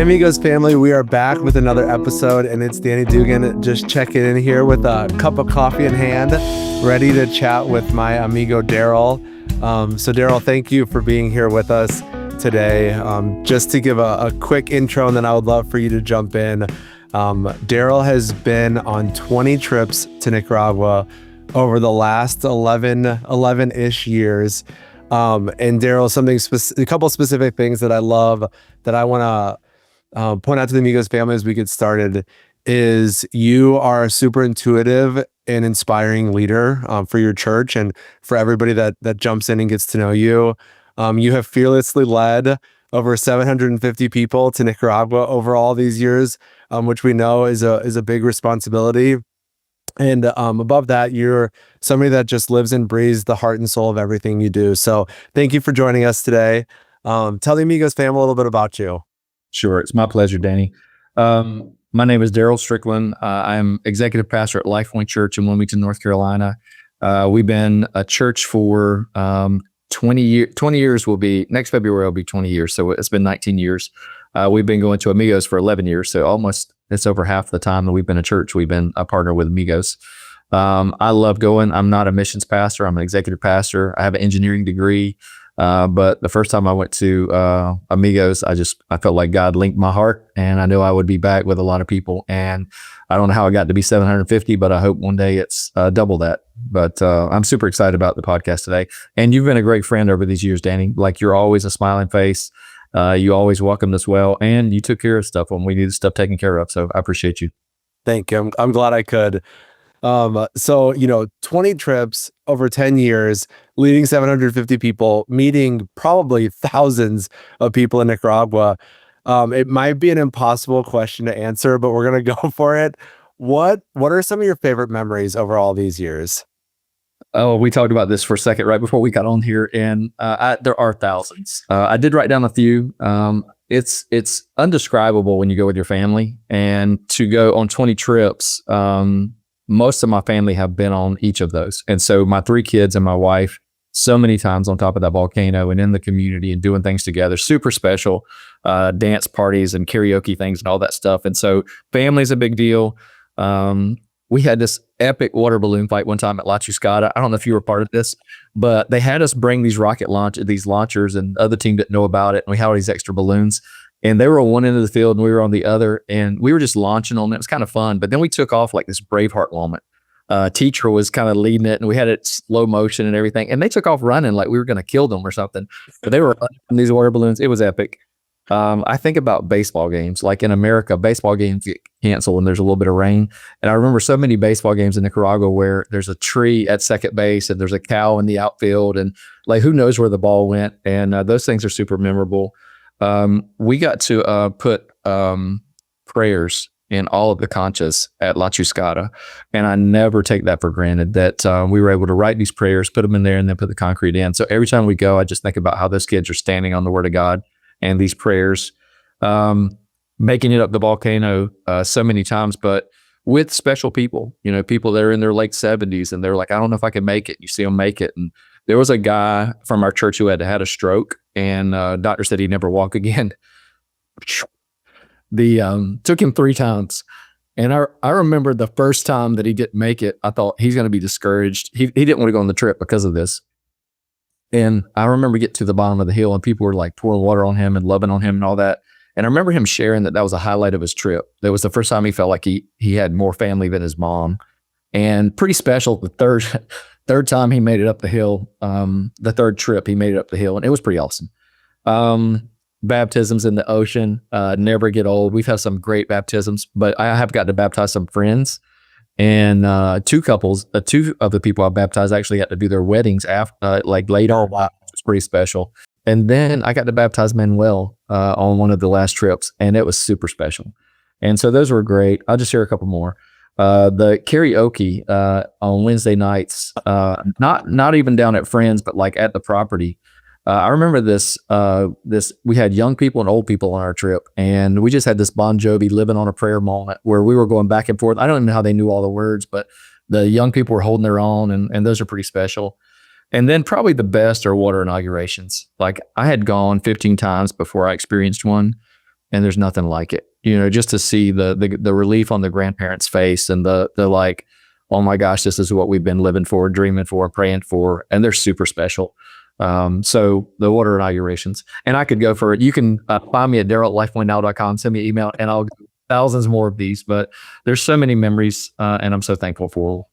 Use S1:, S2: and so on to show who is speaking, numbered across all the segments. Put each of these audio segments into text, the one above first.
S1: Amigos family, we are back with another episode, and it's Danny Dugan just checking in here with a cup of coffee in hand, ready to chat with my amigo Daryl. So Daryl, thank you for being here with us today. Just to give a quick intro, and then I would love for you to jump in. Daryl has been on 20 trips to Nicaragua over the last 11-ish years. And Daryl, a couple specific things that I love that I want to point out to the Amigos family as we get started is you are a super intuitive and inspiring leader for your church and for everybody that jumps in and gets to know you. You have fearlessly led over 750 people to Nicaragua over all these years, which we know is a big responsibility. And above that, you're somebody that just lives and breathes the heart and soul of everything you do. So thank you for joining us today. Tell the Amigos family a little bit about you.
S2: Sure. It's my pleasure, Danny. My name is Daryl Strickland. I'm executive pastor at Life Point Church in Wilmington, North Carolina. We've been a church for 20 years. 20 years will be, next February will be 20 years. So it's been 19 years. We've been going to Amigos for 11 years. So almost, it's over half the time that we've been a church. We've been a partner with Amigos. I love going. I'm not a missions pastor. I'm an executive pastor. I have an engineering degree. But the first time I went to Amigos, I felt like God linked my heart, and I knew I would be back with a lot of people. And I don't know how I got to be 750, but I hope one day it's double that. But I'm super excited about the podcast today. And you've been a great friend over these years, Danny. Like, you're always a smiling face. You always welcomed us well, and you took care of stuff when we needed stuff taken care of. So I appreciate you.
S1: Thank you. I'm glad I could. So, 20 trips over 10 years, leading 750 people, meeting probably thousands of people in Nicaragua. It might be an impossible question to answer, but we're going to go for it. What are some of your favorite memories over all these years?
S2: Oh, we talked about this for a second right before we got on here, and there are thousands. I did write down a few. It's undescribable when you go with your family, and to go on 20 trips. Most of my family have been on each of those. And so my 3 kids and my wife, so many times on top of that volcano and in the community and doing things together, super special, dance parties and karaoke things and all that stuff. And so family's a big deal. We had this epic water balloon fight one time at La Chuscada. I don't know if you were part of this, but they had us bring these these launchers, and the other team didn't know about it. And we had all these extra balloons. And they were on one end of the field and we were on the other, and we were just launching on it. It was kind of fun. But then we took off like this Braveheart moment. Teacher was kind of leading it, and we had it slow motion and everything. And they took off running like we were going to kill them or something. But they were on these water balloons. It was epic. I think about baseball games. Like in America, baseball games get canceled when there's a little bit of rain. And I remember so many baseball games in Nicaragua where there's a tree at second base and there's a cow in the outfield, and like who knows where the ball went. And those things are super memorable. We got to put prayers in all of the conchas at La Chuscada, and I never take that for granted that we were able to write these prayers, put them in there, and then put the concrete in. So every time we go, I just think about how those kids are standing on the Word of God and these prayers, making it up the volcano so many times, but with special people, people that are in their late 70s, and they're like, I don't know if I can make it. You see them make it. And there was a guy from our church who had a stroke, and doctor said he'd never walk again. Took him 3 times. And I remember the first time that he didn't make it, I thought he's going to be discouraged. He didn't want to go on the trip because of this. And I remember getting to the bottom of the hill, and people were like pouring water on him and loving on him and all that. And I remember him sharing that was a highlight of his trip. That was the first time he felt like he had more family than his mom. And pretty special. The third time he made it up the hill, the third trip he made it up the hill, and it was pretty awesome. Baptisms in the ocean never get old. We've had some great baptisms, but I have got to baptize some friends, and 2 couples, 2 of the people I baptized actually got to do their weddings after, like later. Oh, wow. It was pretty special. And then I got to baptize Manuel on one of the last trips, and it was super special. And so those were great. I'll just share a couple more. The karaoke on Wednesday nights, not even down at friends, but like at the property. I remember this, we had young people and old people on our trip, and we just had this Bon Jovi Living on a Prayer moment where we were going back and forth. I don't even know how they knew all the words, but the young people were holding their own, and those are pretty special. And then probably the best are water inaugurations. Like, I had gone 15 times before I experienced one. and there's nothing like it. Just to see the relief on the grandparents' face and the like, oh my gosh, this is what we've been living for, dreaming for, praying for, and they're super special. So the water inaugurations, and I could go for it. You can find me at daryl@lifewaynow.com, send me an email, and I'll do thousands more of these. But there's so many memories, and I'm so thankful for.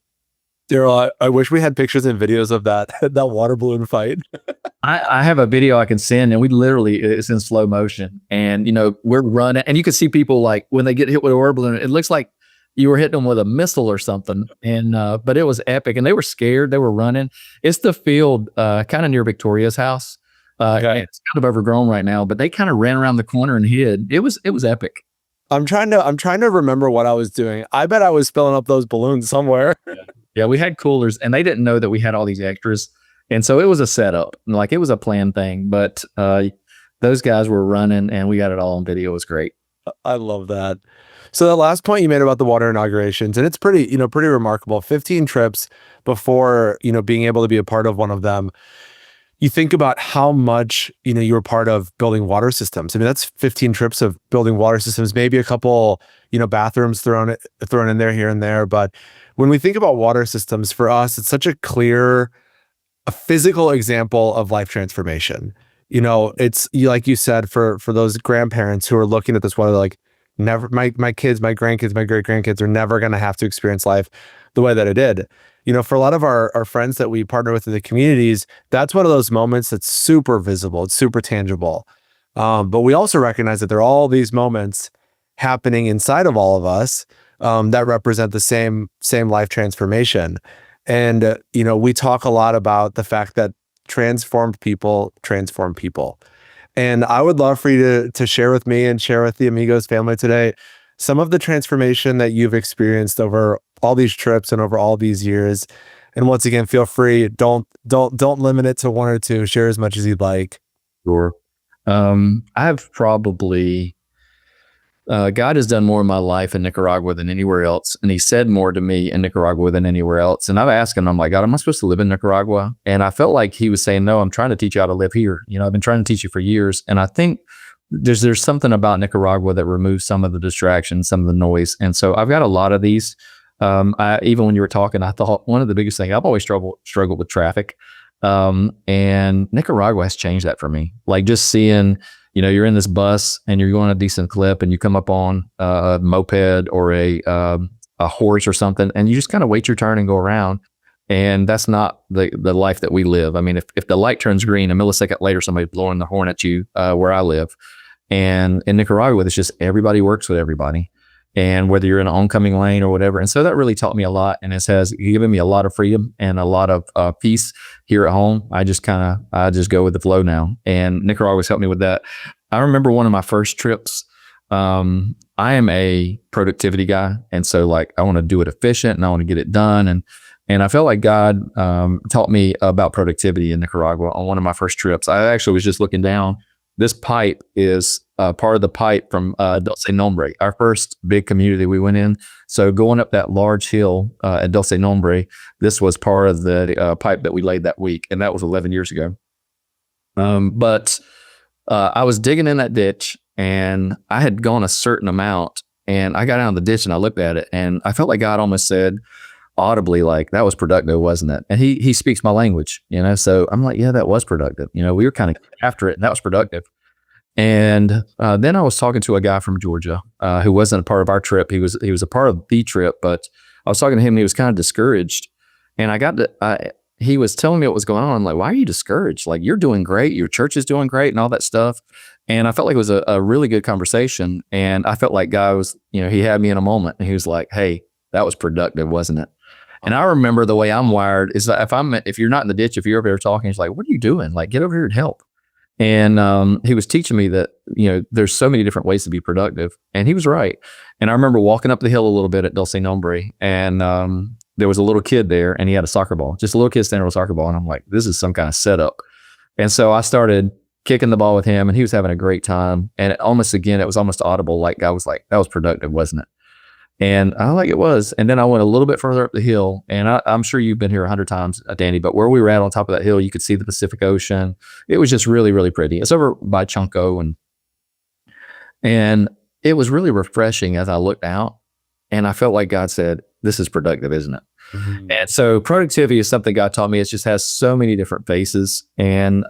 S1: Daryl, I wish we had pictures and videos of that water balloon fight.
S2: I have a video I can send, and it's in slow motion, and we're running, and you can see people like when they get hit with a water balloon, it looks like you were hitting them with a missile or something. And but it was epic, and they were scared. They were running. It's the field kind of near Victoria's house. Okay. It's kind of overgrown right now, but they kind of ran around the corner and hid. It was epic.
S1: I'm trying to remember what I was doing. I bet I was filling up those balloons somewhere.
S2: Yeah, we had coolers, and they didn't know that we had all these extras. And so it was a setup, like it was a planned thing, but those guys were running, and we got it all on video. It was great.
S1: I love that. So the last point you made about the water inaugurations, and it's pretty remarkable. 15 trips before, being able to be a part of one of them. You think about how much, you were part of building water systems. I mean, that's 15 trips of building water systems, maybe a couple, bathrooms thrown in there here and there. But when we think about water systems, for us, it's such a physical example of life transformation. It's like you said, for those grandparents who are looking at this water, like, never, my kids, my grandkids, my great grandkids are never going to have to experience life the way that it did. For a lot of our friends that we partner with in the communities, that's one of those moments that's super visible. It's super tangible. But we also recognize that there are all these moments happening inside of all of us that represent the same life transformation. And, we talk a lot about the fact that transformed people transform people. And I would love for you to share with me and share with the Amigos family today some of the transformation that you've experienced over all these trips and over all these years. And once again, feel free. Don't limit it to one or two. Share as much as you'd like.
S2: Sure. I've probably God has done more in my life in Nicaragua than anywhere else, and He said more to me in Nicaragua than anywhere else. And I've asked Him, I'm like, God, am I supposed to live in Nicaragua? And I felt like He was saying, no, I'm trying to teach you how to live here. I've been trying to teach you for years, and I think there's something about Nicaragua that removes some of the distractions, some of the noise. And so I've got a lot of these. Even when you were talking, I thought one of the biggest things, I've always struggled with traffic. And Nicaragua has changed that for me. Like just seeing, you're in this bus and you're going a decent clip and you come up on a moped or a horse or something, and you just kind of wait your turn and go around. And that's not the life that we live. I mean, if the light turns green, a millisecond later, somebody's blowing the horn at you where I live. And in Nicaragua, it's just everybody works with everybody. And whether you're in an oncoming lane or whatever. And so that really taught me a lot. And it has given me a lot of freedom and a lot of peace here at home. I just go with the flow now. And Nicaragua's helped me with that. I remember one of my first trips. I am a productivity guy. And so like, I want to do it efficient and I want to get it done. And I felt like God taught me about productivity in Nicaragua on one of my first trips. I actually was just looking down. This pipe is part of the pipe from Dulce Nombre, our first big community we went in. So going up that large hill at Dulce Nombre, this was part of the pipe that we laid that week. And that was 11 years ago. But I was digging in that ditch and I had gone a certain amount and I got out of the ditch and I looked at it and I felt like God almost said audibly, like, that was productive, wasn't it? And he speaks my language, so I'm like, yeah, that was productive. We were kind of after it and that was productive. And then I was talking to a guy from Georgia who wasn't a part of our trip. He was a part of the trip, but I was talking to him and he was kind of discouraged. And he was telling me what was going on. I'm like, why are you discouraged? Like, you're doing great. Your church is doing great and all that stuff. And I felt like it was a really good conversation. And I felt like God was, he had me in a moment and he was like, hey, that was productive, wasn't it? And I remember the way I'm wired is that if you're not in the ditch, if you're over there talking, he's like, what are you doing? Like, get over here and help. And he was teaching me that, there's so many different ways to be productive. And he was right. And I remember walking up the hill a little bit at Dulce Nombre and there was a little kid there and he had a soccer ball, just a little kid standing with a soccer ball. And I'm like, this is some kind of setup. And so I started kicking the ball with him and he was having a great time. And it was almost audible. Like I was like, that was productive, wasn't it? And I like it was. And then I went a little bit further up the hill. And I'm sure you've been here 100 times, Danny, but where we were at on top of that hill, you could see the Pacific Ocean. It was just really, really pretty. It's over by Chunco. And it was really refreshing as I looked out, and I felt like God said, this is productive, isn't it?
S1: Mhm.
S2: And so productivity is something God taught me. It just has so many different faces. And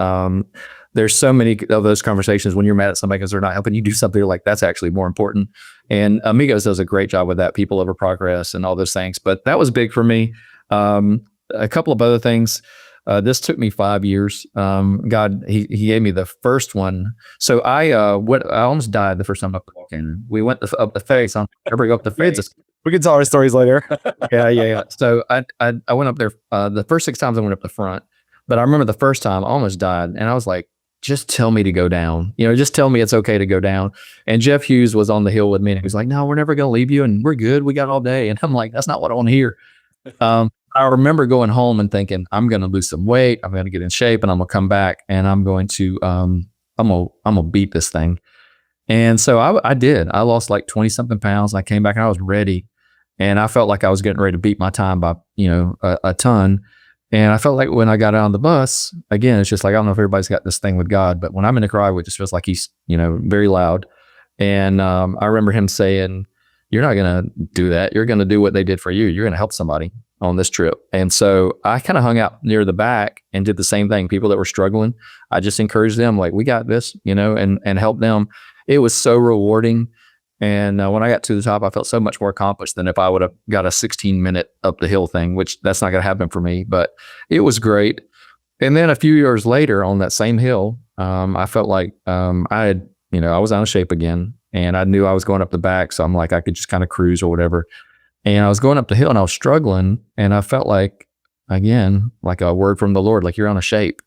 S2: there's so many of those conversations when you're mad at somebody because they're not helping you do something, you're like, that's actually more important. And Amigos does a great job with that, people over progress and all those things. But that was big for me. A couple of other things. This took me 5 years. God, he gave me the first one. So I almost died the first time up the volcano. We went up the face. I'm never go up the face.
S1: We can tell our stories later.
S2: Yeah. So I went up there the first 6 times I went up the front, but I remember the first time I almost died, and I was like, just tell me to go down. Just tell me it's okay to go down. And Jeff Hughes was on the hill with me, and he was like, no, we're never going to leave you, and we're good. We got all day. And I'm like, that's not what I want to hear. I remember going home and thinking, I'm going to lose some weight. I'm going to get in shape, and I'm going to come back, and I'm going to I'm going to beat this thing. And so I did. I lost like 20 something pounds. I came back and I was ready. And I felt like I was getting ready to beat my time by, a ton. And I felt like when I got out on the bus, again, it's just like, I don't know if everybody's got this thing with God, but when I'm in Nicaragua, it just feels like he's, very loud. And I remember him saying, you're not going to do that. You're going to do what they did for you. You're going to help somebody on this trip. And so I kind of hung out near the back and did the same thing. People that were struggling, I just encouraged them, like, we got this, and help them. It was so rewarding. And when I got to the top, I felt so much more accomplished than if I would have got a 16-minute up the hill thing, which that's not going to happen for me, but it was great. And then a few years later on that same hill, I felt like I was out of shape again, and I knew I was going up the back. So I'm like, I could just kind of cruise or whatever. And I was going up the hill and I was struggling, and I felt like, again, like a word from the Lord, like, you're out of shape.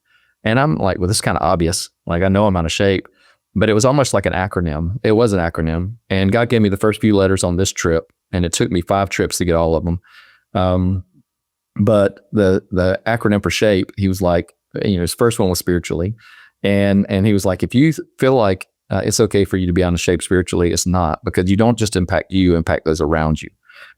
S2: And I'm like, well, this is kind of obvious. Like, I know I'm out of shape. But it was almost like an acronym. It was an acronym. And God gave me the first few letters on this trip, and it took me 5 trips to get all of them. But the acronym for SHAPE, he was like, his first one was spiritually. And he was like, if you feel like it's okay for you to be out of shape spiritually, it's not, because you don't just impact you impact those around you.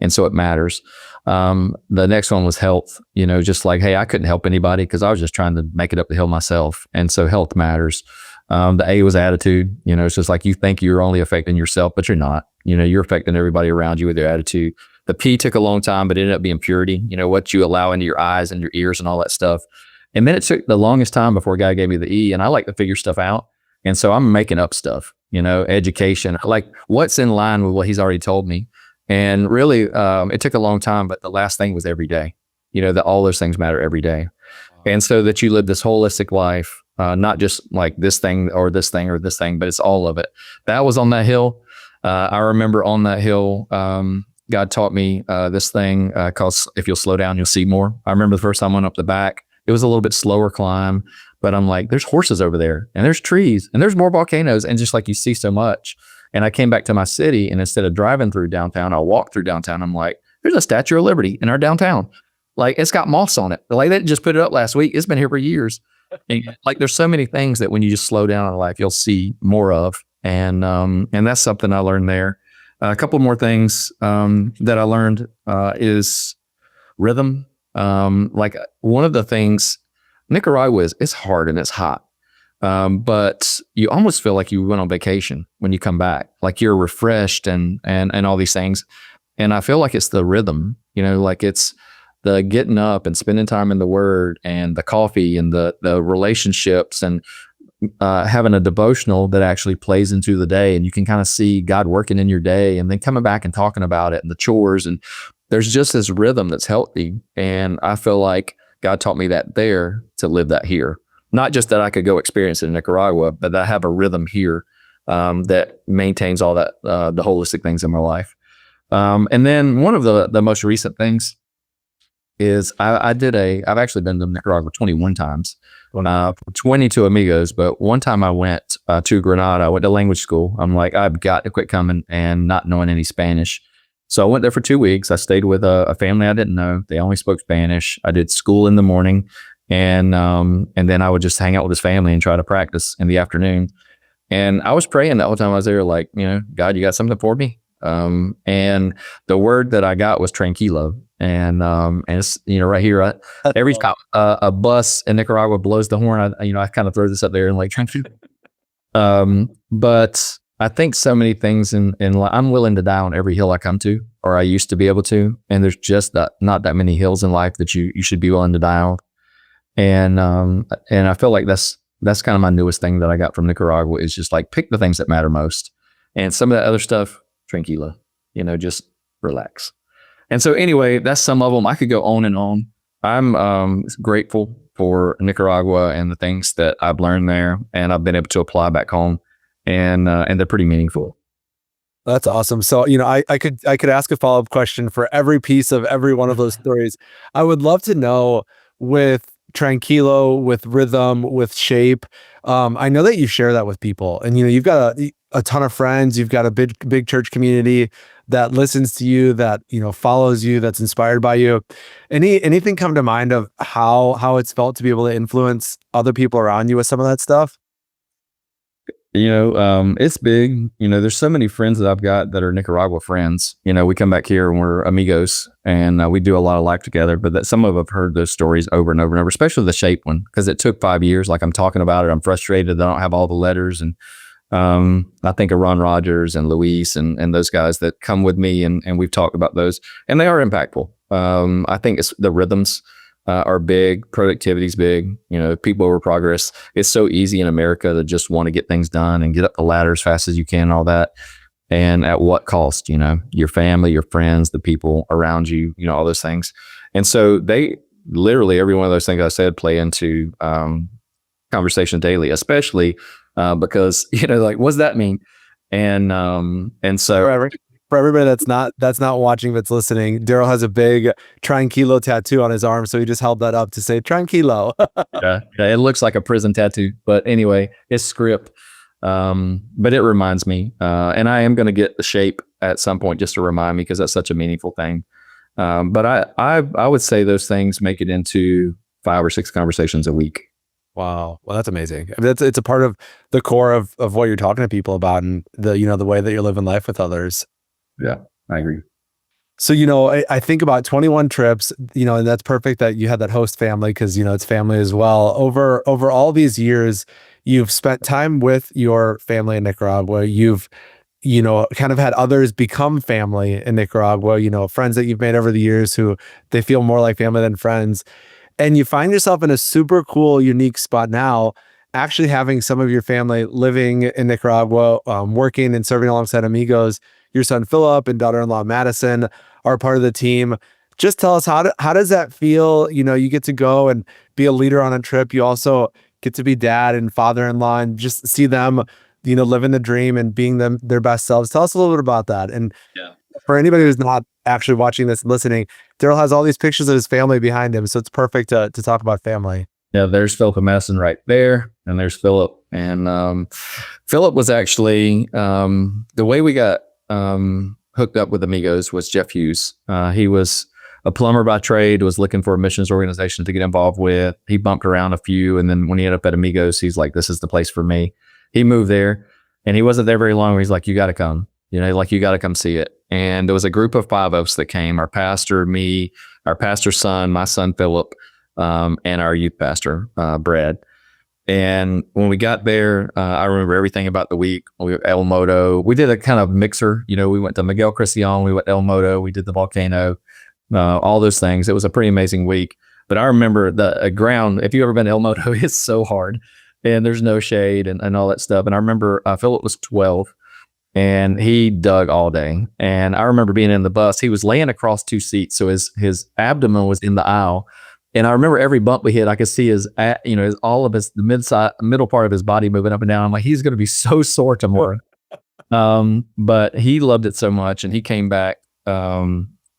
S2: And so it matters. The next one was health, just like, hey, I couldn't help anybody because I was just trying to make it up the hill myself. And so health matters. The A was attitude. It's just like, you think you're only affecting yourself, but you're not. You're affecting everybody around you with your attitude. The P took a long time, but it ended up being purity, what you allow into your eyes and your ears and all that stuff. And then it took the longest time before God gave me the E, and I like to figure stuff out. And so I'm making up stuff, education, like what's in line with what he's already told me. And really, it took a long time, but the last thing was every day, that all those things matter every day. And so that you live this holistic life, not just like this thing or this thing or this thing, but it's all of it. That was on that hill. I remember on that hill, God taught me this thing called, if you'll slow down, you'll see more. I remember the first time I went up the back, it was a little bit slower climb, but I'm like, there's horses over there, and there's trees, and there's more volcanoes, and just like you see so much. And I came back to my city, and instead of driving through downtown, I walked through downtown. I'm like, there's a Statue of Liberty in our downtown. Like, it's got moss on it. Like, they didn't just put it up last week. It's been here for years. And like, there's so many things that when you just slow down in life, you'll see more of. And that's something I learned there. A couple more things that I learned is rhythm. Like, one of the things, Nicaragua it's hard and it's hot. But you almost feel like you went on vacation when you come back, like you're refreshed and all these things. And I feel like it's the rhythm, like it's the getting up and spending time in the Word, and the coffee, and the relationships, and having a devotional that actually plays into the day, and you can kind of see God working in your day, and then coming back and talking about it, and the chores, and there's just this rhythm that's healthy. And I feel like God taught me that there to live that here. Not just that I could go experience it in Nicaragua, but that I have a rhythm here that maintains all that, the holistic things in my life. And then one of the most recent things is I've actually been to Nicaragua 21 times, 20 to Amigos, but one time I went to Granada. I went to language school. I'm like, I've got to quit coming and not knowing any Spanish. So I went there for 2 weeks. I stayed with a family I didn't know. They only spoke Spanish. I did school in the morning, and then I would just hang out with his family and try to practice in the afternoon. And I was praying the whole time I was there, like, God, you got something for me? And the word that I got was tranquilo. And it's, right here, every time a bus in Nicaragua blows the horn, I kind of throw this up there and like, tranquilo. But I think so many things in life. I'm willing to die on every hill I come to, or I used to be able to. And there's just not that many hills in life that you should be willing to die on. And I feel like that's kind of my newest thing that I got from Nicaragua is just like pick the things that matter most, and some of that other stuff, tranquila, just relax. And so anyway, that's some of them. I could go on and on. I'm grateful for Nicaragua and the things that I've learned there, and I've been able to apply back home, and they're pretty meaningful.
S1: That's awesome. So, I could ask a follow-up question for every piece of every one of those stories. I would love to know with Tranquilo, with rhythm, with shape. I know that you share that with people, and you've got a ton of friends. You've got a big church community that listens to you, that follows you, that's inspired by you. Anything come to mind of how it's felt to be able to influence other people around you with some of that stuff?
S2: It's big. There's so many friends that I've got that are Nicaragua friends. We come back here and we're amigos, and we do a lot of life together. But that some of them have heard those stories over and over and over, especially the shape one, because it took 5 years. Like I'm talking about it, I'm frustrated that I don't have all the letters. And I think of Ron Rogers and Luis and those guys that come with me, and we've talked about those, and they are impactful. I think it's the rhythms. Are big, productivity's big, people over progress. It's so easy in America to just want to get things done and get up the ladder as fast as you can and all that. And at what cost, your family, your friends, the people around you, all those things. And so they literally, every one of those things I said play into conversation daily, especially because, like, what does that mean? And so
S1: for everybody that's not watching but's listening, Daryl has a big Tranquilo tattoo on his arm, so he just held that up to say Tranquilo.
S2: yeah, it looks like a prison tattoo, but anyway, it's script. But it reminds me, and I am going to get the shape at some point just to remind me, because that's such a meaningful thing. But I would say those things make it into 5 or 6 conversations a week.
S1: Wow. Well, that's amazing. I mean, it's a part of the core of what you're talking to people about, and the way that you're living life with others.
S2: Yeah, I agree.
S1: So, I think about 21 trips, and that's perfect that you had that host family, because, it's family as well. Over all these years, you've spent time with your family in Nicaragua. You've, kind of had others become family in Nicaragua, friends that you've made over the years who they feel more like family than friends. And you find yourself in a super cool, unique spot now, actually having some of your family living in Nicaragua, working and serving alongside Amigos. Your son Philip and daughter-in-law Madison are part of the team. Just tell us, how does that feel? You get to go and be a leader on a trip. You also get to be dad and father-in-law, and just see them, living the dream and being their best selves. Tell us a little bit about that. And for anybody who's not actually watching this and listening, Daryl has all these pictures of his family behind him, so it's perfect to talk about family.
S2: Yeah, there's Philip and Madison right there, and there's Philip. And Philip was actually the way we got hooked up with Amigos was Jeff Hughes. He was a plumber by trade, was looking for a missions organization to get involved with. He bumped around a few, and then when he ended up at Amigos, he's like, this is the place for me. He moved there, and he wasn't there very long. He's like, you got to come, you got to come see it. And there was a group of 5 of us that came: our pastor, me, our pastor's son, my son Philip, and our youth pastor, Brad. And when we got there, I remember everything about the week. We were El Moto. We did a kind of mixer. We went to Miguel Cristian. We went to El Moto. We did the volcano, all those things. It was a pretty amazing week. But I remember the ground, if you've ever been to El Moto, it's so hard. And there's no shade and all that stuff. And I remember Philip was 12, and he dug all day. And I remember being in the bus. He was laying across 2 seats, so his abdomen was in the aisle. And I remember every bump we hit, I could see the middle part of his body moving up and down. I'm like, he's going to be so sore tomorrow. But he loved it so much, and he came back.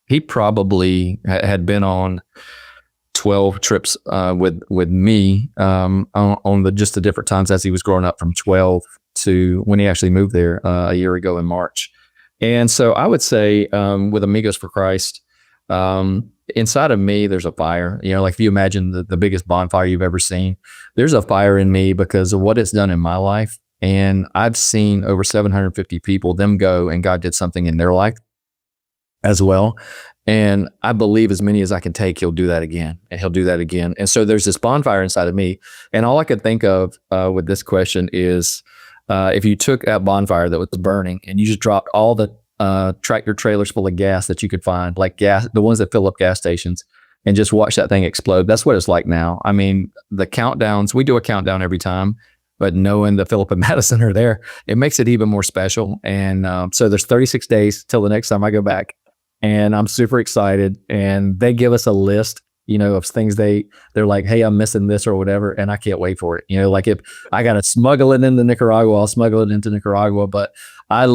S2: He probably had been on 12 trips with me on just the different times as he was growing up, from 12 to when he actually moved there a year ago in March. And so I would say with Amigos for Christ, inside of me, there's a fire. Like if you imagine the biggest bonfire you've ever seen, there's a fire in me because of what it's done in my life. And I've seen over 750 people, them go, and God did something in their life as well. And I believe as many as I can take, he'll do that again, and he'll do that again. And so there's this bonfire inside of me. And all I could think of with this question is, if you took a bonfire that was burning and you just dropped all the tractor trailers full of gas that you could find, like gas, the ones that fill up gas stations, and just watch that thing explode. That's what it's like now. I mean, the countdowns, we do a countdown every time, but knowing that Philip and Madison are there, it makes it even more special. And so there's 36 days till the next time I go back, and I'm super excited. And they give us a list, of things they're like, hey, I'm missing this or whatever, and I can't wait for it. Like if I got to smuggle it into Nicaragua, I'll smuggle it into Nicaragua. But I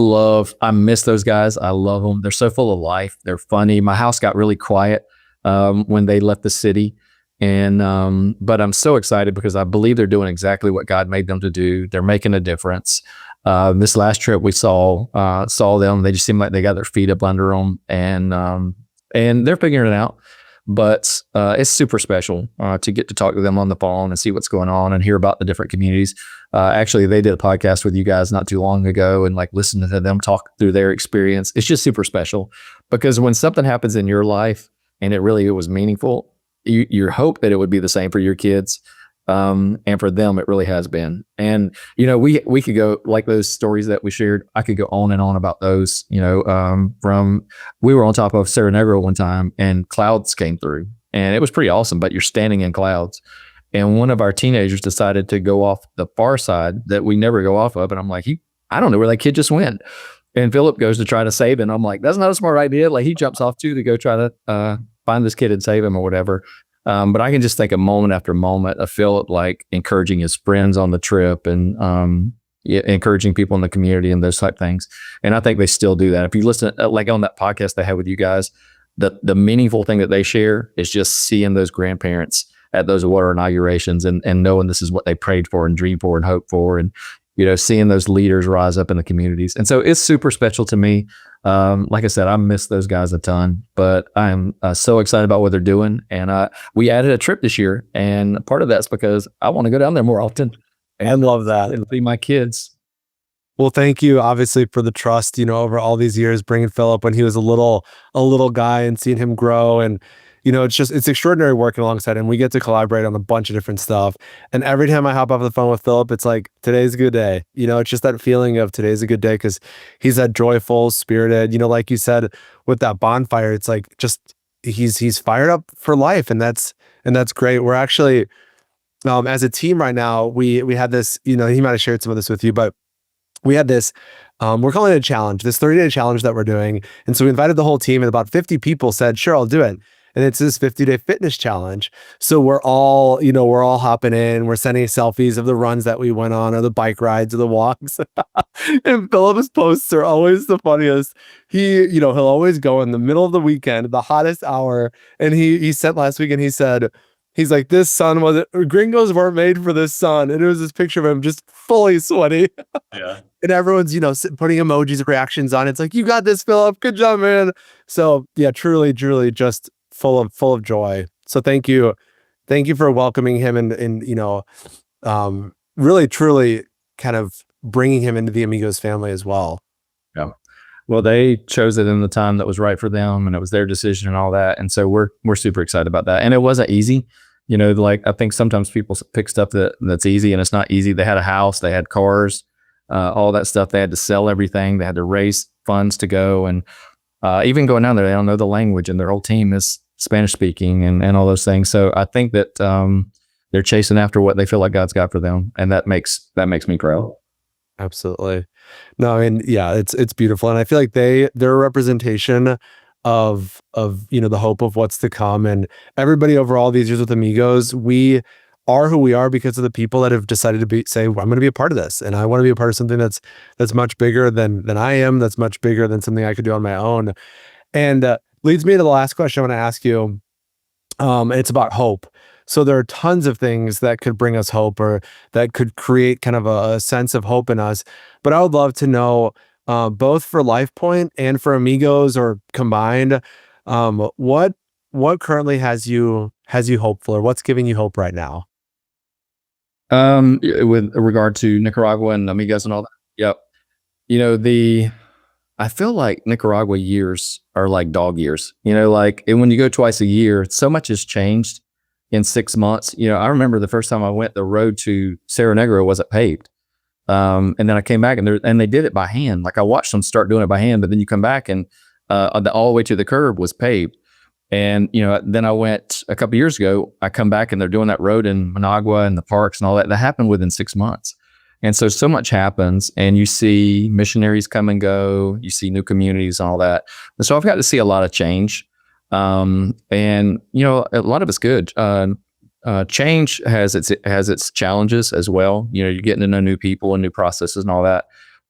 S2: miss those guys. I love them. They're so full of life. They're funny. My house got really quiet when they left the city. And but I'm so excited because I believe they're doing exactly what God made them to do. They're making a difference. This last trip we saw them. They just seem like they got their feet up under them, and they're figuring it out. But it's super special to get to talk to them on the phone and see what's going on and hear about the different communities. Actually, they did a podcast with you guys not too long ago, and like listening to them talk through their experience. It's just super special because when something happens in your life and it was meaningful, you hope that it would be the same for your kids. And for them, it really has been. And, we could go like those stories that we shared. I could go on and on about those, we were on top of Cerro Negro one time and clouds came through and it was pretty awesome, but you're standing in clouds. And one of our teenagers decided to go off the far side that we never go off of. And I'm like, I don't know where that kid just went. And Philip goes to try to save him. I'm like, that's not a smart idea. Like he jumps off too to go try to find this kid and save him or whatever. But I can just think of moment after moment of Philip like encouraging his friends on the trip and encouraging people in the community and those type things. And I think they still do that. If you listen, like on that podcast they had with you guys, the meaningful thing that they share is just seeing those grandparents at those water inaugurations and knowing this is what they prayed for and dreamed for and hoped for, and seeing those leaders rise up in the communities. And so it's super special to me. Like I said, I miss those guys a ton, but I'm so excited about what they're doing. And we added a trip this year, and part of that's because I want to go down there more often.
S1: I love that.
S2: And see my kids.
S1: Well, thank you, obviously, for the trust, over all these years, bringing Philip when he was a little guy and seeing him grow. And, it's extraordinary working alongside him. We get to collaborate on a bunch of different stuff. And every time I hop off the phone with Philip, it's like, today's a good day. It's just that feeling of today's a good day because he's that joyful, spirited, like you said, with that bonfire, it's like just he's fired up for life. And that's great. We're actually, as a team right now, we had this, he might have shared some of this with you, but we had this, we're calling it a challenge, this 30-day challenge that we're doing. And so we invited the whole team, and about 50 people said, sure, I'll do it. And it's this 50-day fitness challenge. So we're all hopping in, we're sending selfies of the runs that we went on or the bike rides or the walks. And Philip's posts are always the funniest. He'll always go in the middle of the weekend, the hottest hour. And he sent last week and he said, he's like, this sun gringos weren't made for this sun. And it was this picture of him just fully sweaty.
S2: Yeah.
S1: And everyone's, putting emojis, reactions on it. It's like, you got this, Philip. Good job, man. So yeah, truly just full of joy. So thank you for welcoming him and really truly kind of bringing him into the Amigos family as well.
S2: Yeah. Well, they chose it in the time that was right for them, and it was their decision and all that. And so we're super excited about that. And it wasn't easy. Like I think sometimes people pick stuff that's easy, and it's not easy. They had a house, they had cars, all that stuff. They had to sell everything. They had to raise funds to go. And even going down there, they don't know the language, and their whole team is Spanish speaking and all those things. So I think that they're chasing after what they feel like God's got for them. And that makes me proud.
S1: Absolutely. No, I mean, yeah, it's beautiful. And I feel like they're a representation of the hope of what's to come. And everybody over all these years with Amigos, we are who we are because of the people that have decided to say, well, I'm going to be a part of this. And I want to be a part of something that's much bigger than I am, that's much bigger than something I could do on my own. And leads me to the last question I want to ask you. It's about hope. So there are tons of things that could bring us hope or that could create kind of a sense of hope in us. But I would love to know, both for LifePoint and for Amigos or combined, what currently has you hopeful, or what's giving you hope right now?
S2: With regard to Nicaragua and Amigos and all that. Yep. I feel like Nicaragua years are like dog years, like, and when you go twice a year, so much has changed in 6 months. I remember the first time I went, the road to Cerro Negro wasn't paved. And then I came back and they did it by hand. Like I watched them start doing it by hand, but then you come back and all the way to the curb was paved. And, then I went a couple years ago, I come back and they're doing that road in Managua and the parks and all that. That happened within 6 months. And so much happens, and you see missionaries come and go, you see new communities and all that. And so I've got to see a lot of change. And, a lot of it's good. Change has its challenges as well. You're getting to know new people and new processes and all that.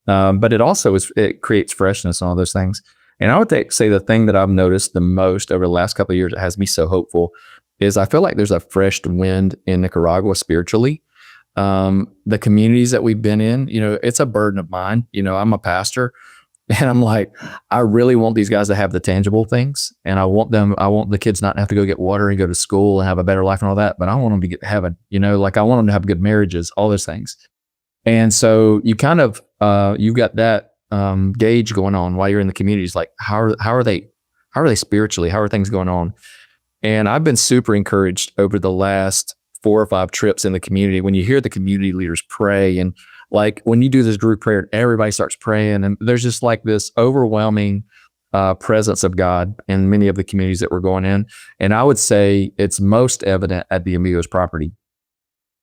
S2: But it creates freshness and all those things. And I would say the thing that I've noticed the most over the last couple of years that has me so hopeful is I feel like there's a fresh wind in Nicaragua spiritually. The communities that we've been in, it's a burden of mine. I'm a pastor, and I'm like, I really want these guys to have the tangible things, and I want the kids not to have to go get water and go to school and have a better life and all that, but I want them to get to heaven. Like I want them to have good marriages, all those things. And so you kind of, you've got that gauge going on while you're in the communities. Like how are they spiritually? How are things going on? And I've been super encouraged over the last 4 or 5 trips in the community when you hear the community leaders pray, and like when you do this group prayer, everybody starts praying, and there's just like this overwhelming presence of God in many of the communities that we're going in. And I would say it's most evident at the Amigos property.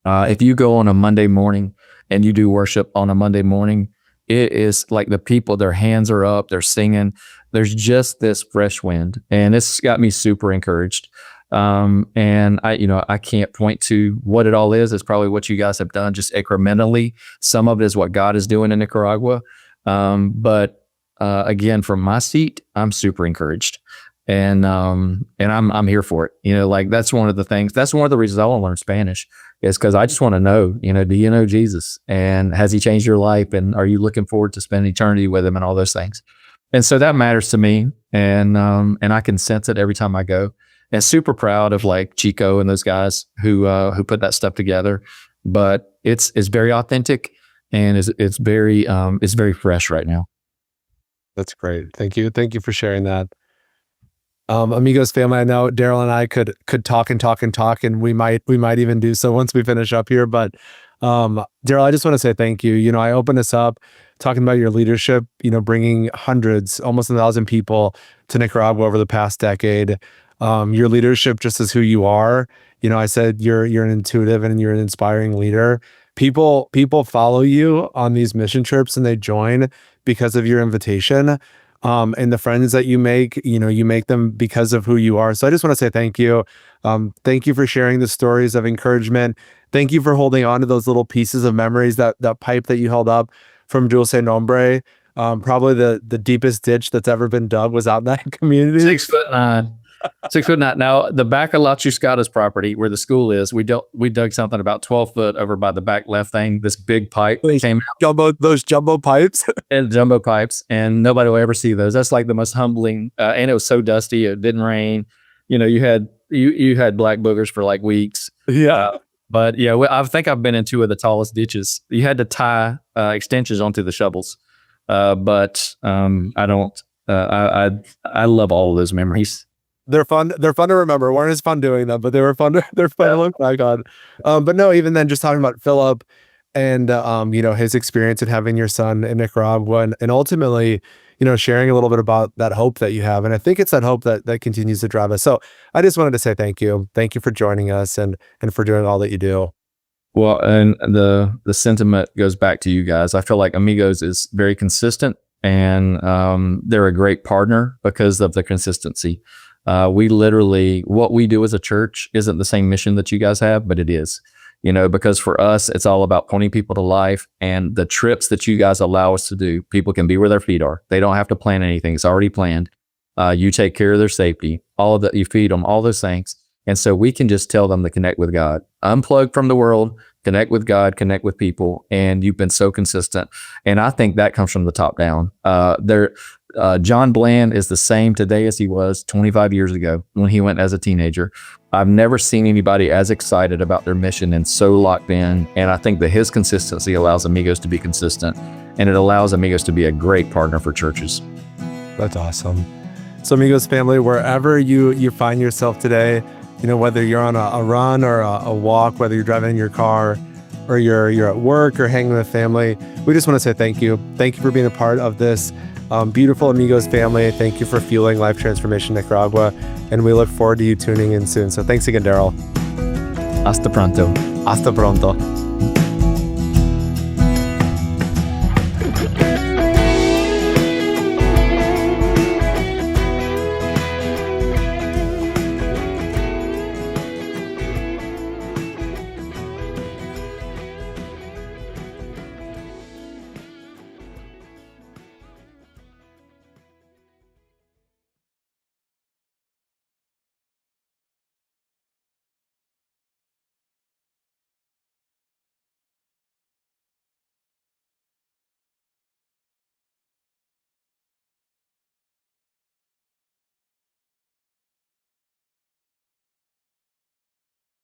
S2: If you go on a Monday morning and you do worship on a Monday morning, it is like the people, their hands are up, they're singing. There's just this fresh wind, and it's got me super encouraged. And I can't point to what it all is. It's probably what you guys have done just incrementally. Some of it is what God is doing in Nicaragua. But again, from my seat, I'm super encouraged, and I'm here for it. Like that's one of the things, that's one of the reasons I want to learn Spanish, is because I just want to know, do you know Jesus, and has he changed your life, and are you looking forward to spending eternity with him, and all those things. And so that matters to me. And I can sense it every time I go. And super proud of like Chico and those guys who put that stuff together. But it's very authentic, and it's very fresh right now.
S1: That's great. Thank you for sharing that. Amigos family, I know Daryl and I could talk and talk and talk, and we might even do so once we finish up here. But Daryl, I just want to say thank you. I opened this up talking about your leadership, bringing hundreds, almost 1,000 people to Nicaragua over the past decade. Your leadership just is who you are. I said you're an intuitive and you're an inspiring leader. People follow you on these mission trips, and they join because of your invitation. And the friends that you make, you make them because of who you are. So I just want to say thank you. Thank you for sharing the stories of encouragement. Thank you for holding on to those little pieces of memories, that pipe that you held up from Dulce Nombre. Probably the deepest ditch that's ever been dug was out in that community.
S2: 6'9". 6'9". Now, the back of La Chuscada's property, where the school is, we dug something about 12 foot over by the back left thing. This big pipe came out.
S1: Those jumbo pipes?
S2: And jumbo pipes, and nobody will ever see those. That's like the most humbling. And it was so dusty. It didn't rain. You had black boogers for like weeks.
S1: Yeah.
S2: But yeah, I think I've been in 2 of the tallest ditches. You had to tie extensions onto the shovels. But I don't. I love all of those memories.
S1: They're fun. They're fun to remember. Weren't as fun doing them, but they were fun. They're fun to look back on. But no, even then, just talking about Philip and his experience in having your son in Nicaragua, and ultimately, sharing a little bit about that hope that you have. And I think it's that hope that continues to drive us. So I just wanted to say thank you. Thank you for joining us and for doing all that you do.
S2: Well, and the sentiment goes back to you guys. I feel like Amigos is very consistent, and they're a great partner because of the consistency. We literally, what we do as a church isn't the same mission that you guys have, but it is, because for us, it's all about pointing people to life, and the trips that you guys allow us to do, people can be where their feet are. They don't have to plan anything. It's already planned. You take care of their safety, all of that, you feed them, all those things. And so we can just tell them to connect with God, unplug from the world, connect with God, connect with people. And you've been so consistent. And I think that comes from the top down. John Bland is the same today as he was 25 years ago when he went as a teenager. I've never seen anybody as excited about their mission and so locked in. And I think that his consistency allows Amigos to be consistent, and it allows Amigos to be a great partner for churches.
S1: That's awesome. So Amigos family, wherever you find yourself today, whether you're on a run or a walk, whether you're driving in your car, or you're at work or hanging with family, we just want to say thank you. Thank you for being a part of this beautiful Amigos family. Thank you for fueling life transformation Nicaragua. And we look forward to you tuning in soon. So thanks again, Daryl.
S2: Hasta pronto.
S1: Hasta pronto.